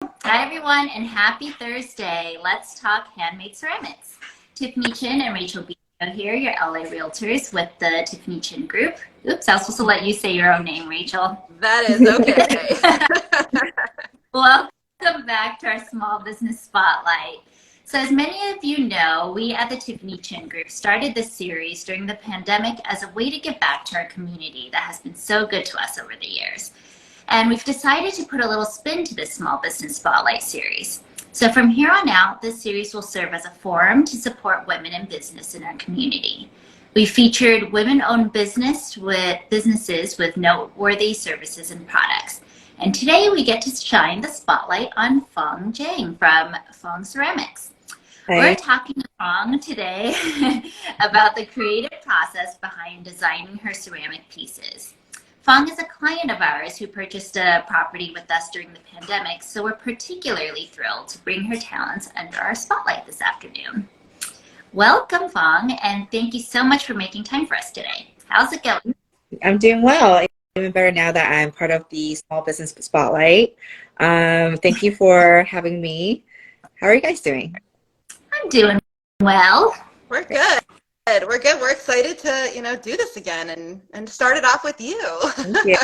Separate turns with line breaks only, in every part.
Hi, everyone, and happy Thursday. Let's talk handmade ceramics. Tiffany Chin and Rachel B. here, your LA realtors with the Tiffany Chin Group. Oops, I was supposed to let you say your own name, Rachel.
That is okay.
Welcome back to our Small Business Spotlight. So, as many of you know, we at the Tiffany Chin Group started this series during the pandemic as a way to give back to our community that has been so good to us over the years. And we've decided to put a little spin to this Small Business Spotlight series. So from here on out, this series will serve as a forum to support women in business in our community. We featured women-owned businesses with noteworthy services and products. And today we get to shine the spotlight on Fang Jiang from Fang Ceramics.
Hey.
We're talking to Fang today about the creative process behind designing her ceramic pieces. Fang is a client of ours who purchased a property with us during the pandemic, so we're particularly thrilled to bring her talents under our spotlight this afternoon. Welcome, Fang, and thank you so much for making time for us today. How's it going?
I'm doing well. Even better now that I'm part of the Small Business Spotlight. Thank you for having me. How are you guys doing?
I'm doing well.
We're good. We're good. We're excited to, do this again and start it off with you.
Thank you.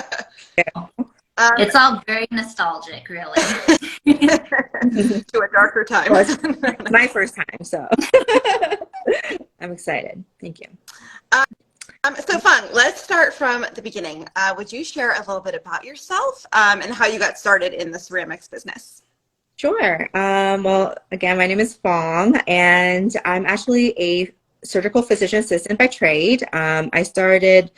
It's all very nostalgic, really.
To a darker time.
Well, it's my first time, so I'm excited. Thank you.
So Fang, let's start from the beginning. Would you share a little bit about yourself and how you got started in the ceramics business?
Sure. Well, again, my name is Fang, and I'm actually a surgical physician assistant by trade. I started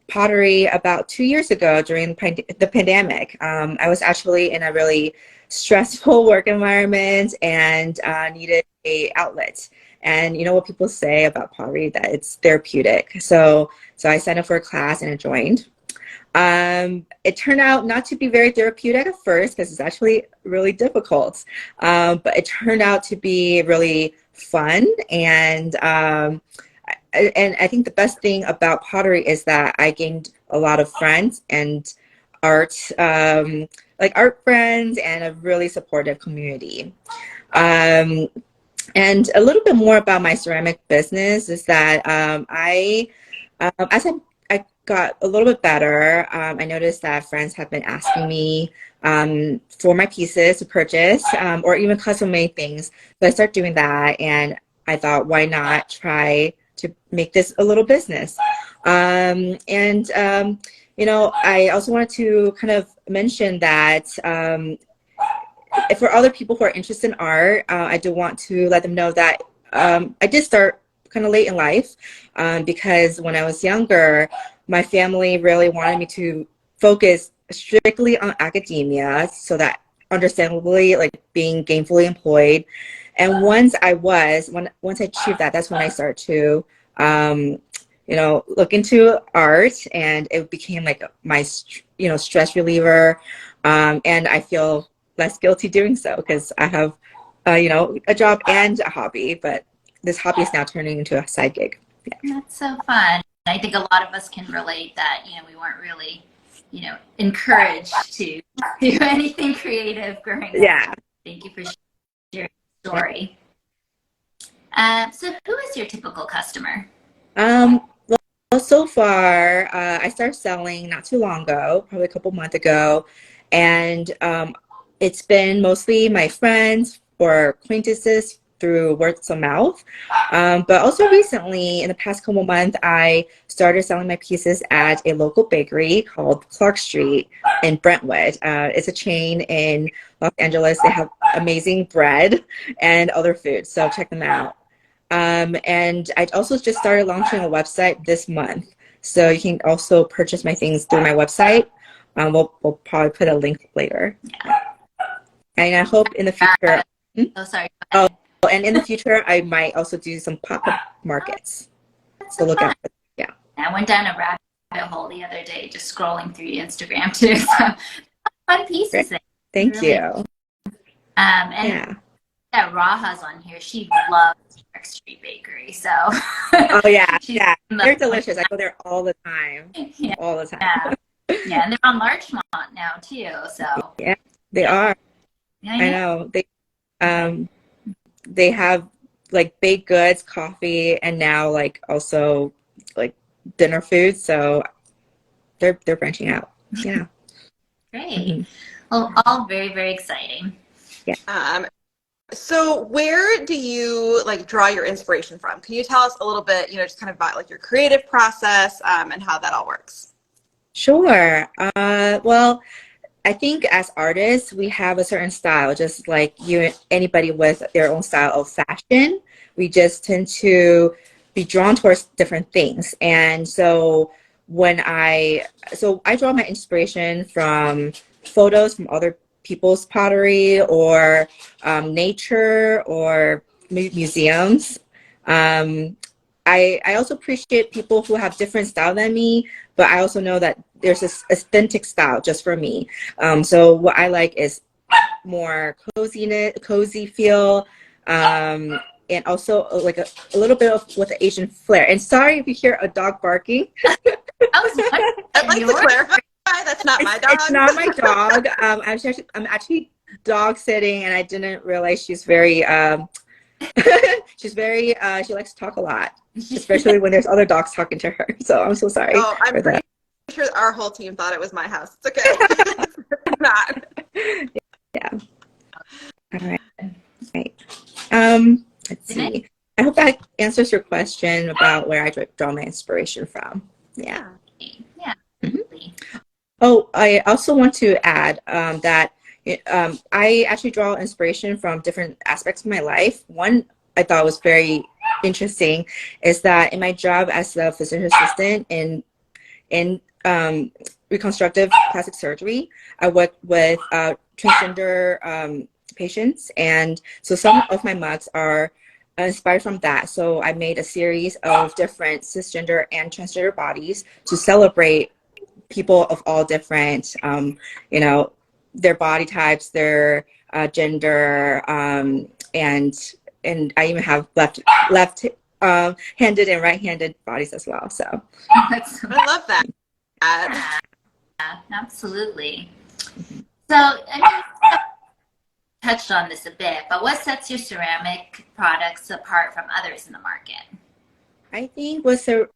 pottery about 2 years ago during the pandemic. I was actually in a really stressful work environment and needed a outlet. And you know what people say about pottery, that it's therapeutic. So I signed up for a class and I joined. It turned out not to be very therapeutic at first because it's actually really difficult. But it turned out to be really fun, and I think the best thing about pottery is that I gained a lot of friends and art friends, and a really supportive community. And a little bit more about my ceramic business is that as I got a little bit better, I noticed that friends have been asking me for my pieces to purchase, or even custom-made things. So I started doing that, and I thought, why not try to make this a little business? I also wanted to kind of mention that for other people who are interested in art, I do want to let them know that I did start kind of late in life, because when I was younger, my family really wanted me to focus strictly on academia, so that understandably, like being gainfully employed. And once I achieved that, that's when I started to look into art, and it became like my stress reliever, and I feel less guilty doing so because I have a job and a hobby, but this hobby is now turning into a side gig.
Yeah. That's so fun. I think a lot of us can relate that, we weren't really, encouraged to do anything creative growing up.
Yeah.
Thank you for sharing your story. So who is your typical customer?
Well, so far, I started selling not too long ago, probably a couple months ago, and it's been mostly my friends or acquaintances through word of mouth. But also recently, in the past couple months, I started selling my pieces at a local bakery called Clark Street in Brentwood. It's a chain in Los Angeles. They have amazing bread and other food, so check them out. And I also just started launching a website this month, so you can also purchase my things through my website. We'll probably put a link later.
Yeah.
And I hope in the future.
Sorry.
And in the future, I might also do some pop-up markets. So look out for that. Yeah.
I went down a rabbit hole the other day just scrolling through Instagram too. So fun pieces.
Great. Thank you.
And yeah, Raha's on here. She loves Clark Street Bakery. So
oh yeah, they're delicious. I go there all the time.
Yeah.
All the time.
Yeah, and they're on Larchmont now too. So
yeah, they are.
Yeah,
I know. They have like baked goods, coffee, and now like also like dinner food. So they're branching out. Yeah.
Great.
Hmm.
Well, all very, very exciting.
Yeah.
So where do you like draw your inspiration from? Can you tell us a little bit, just kind of about like your creative process, and how that all works?
Sure. Well, I think as artists, we have a certain style, just like anybody with their own style of fashion. We just tend to be drawn towards different things. And so I draw my inspiration from photos from other people's pottery or nature or museums. Um, I also appreciate people who have different style than me, but I also know that there's this authentic style just for me. So what I like is more cozy feel, and also a little bit of with the Asian flair. And sorry if you hear a dog barking.
I was wondering,
I'd like to
yours?
clarify that's not my dog.
It's not my dog. I'm actually dog sitting, and I didn't realize she's very she likes to talk a lot, especially when there's other dogs talking to her. So I'm so sorry
Oh, I'm
for that.
pretty sure our whole team thought it was my house. It's okay. It's not.
Yeah. All right. Right. Let's see. I hope that answers your question about where I draw my inspiration from. Yeah.
Yeah.
Mhm. Oh, I also want to add that I actually draw inspiration from different aspects of my life. One I thought was very interesting is that in my job as a physician assistant in reconstructive plastic surgery, I work with transgender patients, and so some of my mugs are inspired from that. So I made a series of different cisgender and transgender bodies to celebrate people of all different, you know, their body types, their gender, and I even have left handed and right-handed bodies as well. So
I love that.
Yeah, absolutely. So, I mean, you touched on this a bit, but what sets your ceramic products apart from others in the market?
I think what separates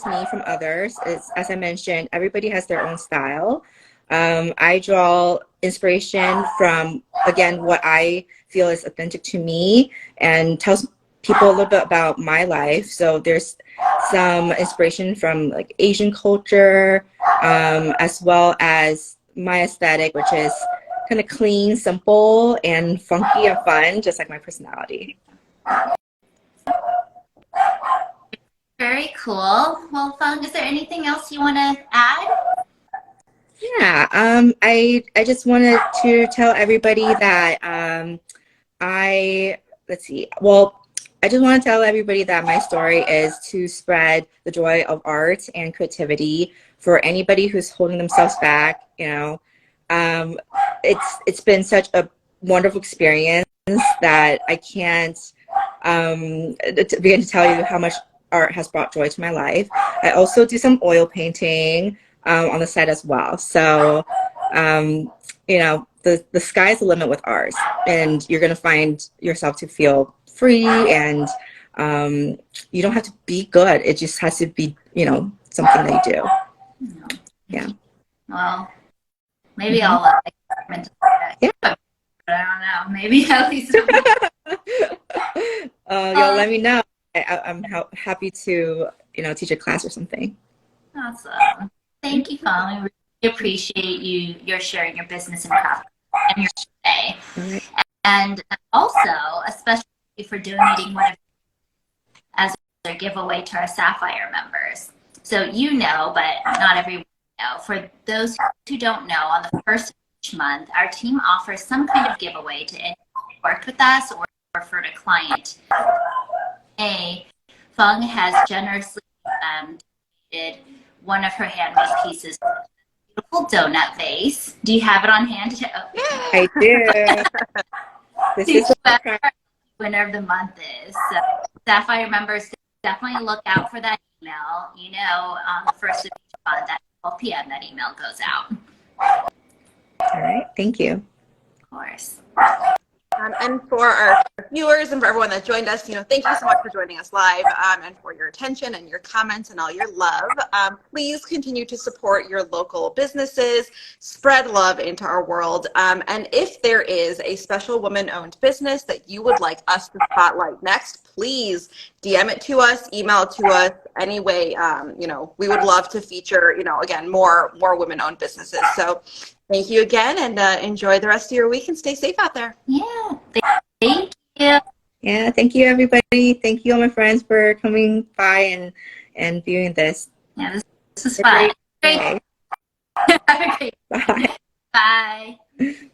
me from others is, as I mentioned, everybody has their own style. I draw inspiration from, again, what I feel is authentic to me and tells people a little bit about my life. So there's some inspiration from like Asian culture, as well as my aesthetic, which is kind of clean, simple, and funky and fun, just like my personality.
Very cool. Well, Fang, is there anything else you want to add?
Yeah, I just wanted to tell everybody that I let's see. Well, I just want to tell everybody that my story is to spread the joy of art and creativity for anybody who's holding themselves back. Um, it's been such a wonderful experience that I can't begin to tell you how much art has brought joy to my life. I also do some oil painting on the side as well. So, the sky's the limit with art, and you're going to find yourself to feel free, and you don't have to be good. It just has to be, something that you do. Yeah.
Well, maybe
Mhm.
I'll experiment with that.
Yeah.
But I don't know. Maybe at least.
You'll let me know. I'm happy to, teach a class or something.
Awesome. Thank you, Fang. We really appreciate your sharing your business and craft and your day.
All right.
And also, especially for donating one of as a giveaway to our Sapphire members. So but not everyone know. For those who don't know, on the first of each month, our team offers some kind of giveaway to anyone who worked with us or referred a client. Fang has generously donated one of her handmade pieces, a beautiful donut vase. Do you have it on hand?
I do. This is
Whoever the winner of the month is. So, Sapphire members, definitely look out for that email. On the first of each month at 12 p.m. that email goes out.
All right. Thank you.
Of course.
And for our viewers and for everyone that joined us, thank you so much for joining us live and for your attention and your comments and all your love. Please continue to support your local businesses, spread love into our world. And if there is a special woman-owned business that you would like us to spotlight next, please DM it to us, email it to us, any way. We would love to feature, again, more women-owned businesses. So thank you again, and enjoy the rest of your week and stay safe out there.
Yeah. Thank you.
Yeah, thank you, everybody. Thank you, all my friends, for coming by and viewing this.
Yeah, this is fun.
Great day.
Have a great
Bye.
Bye.